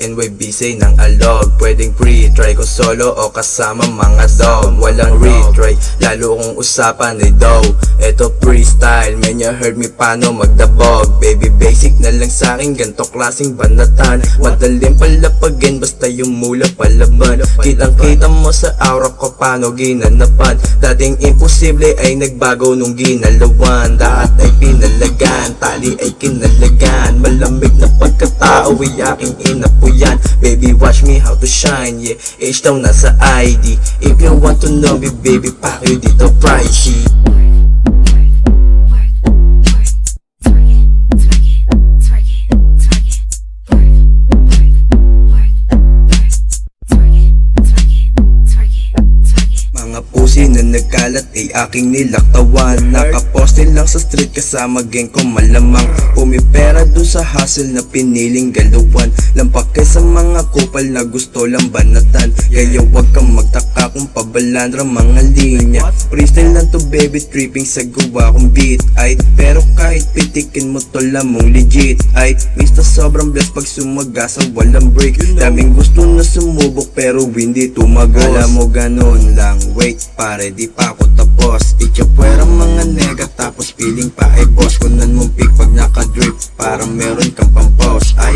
NYBC ng alog. Pwedeng pre-try ko solo o kasama mga dog. Walang retry, lalo kung usapan ay daw. Eto freestyle, man you heard me paano magdabog. Baby basic na lang sa'kin, ganto klaseng banatan. Madaling palapagin, basta yung mula palaban. Kitang kita mo sa aura ko paano ginanapan. Dating imposible ay nagbago nung ginalawan. Lahat ay pinalagan, tali ay kinalagan. Malamig na pagkatao ay aking inapuyan. Baby watch me how to shine, yeah. Age daw nasa ID. If you want to know me baby, pakyo dito pricey. Mga pusi na nagkalat ay aking nilaktawan. Nakaposte lang sa street kasama gang ko malamang. Pumipera dun sa hustle na piniling galuwan. Lampak kay sa mga kupal na gusto lang banatan. Kaya wag kang magtaka kung pabalandra mga linya. Freestyle lang to baby, tripping sa gawa kong beat ay. Pero kahit pitikin mo to lamang legit ay. Mista sobrang blessed pag sumagasa walang break. Daming gusto na sumubok pero hindi tumagal. Alam mo ganun lang, wait pare di pa ako tapos. Itchapwera mga nega tapos feeling pa ay boss. Kunan mong pick pag nakadrip para meron kang pampause ay.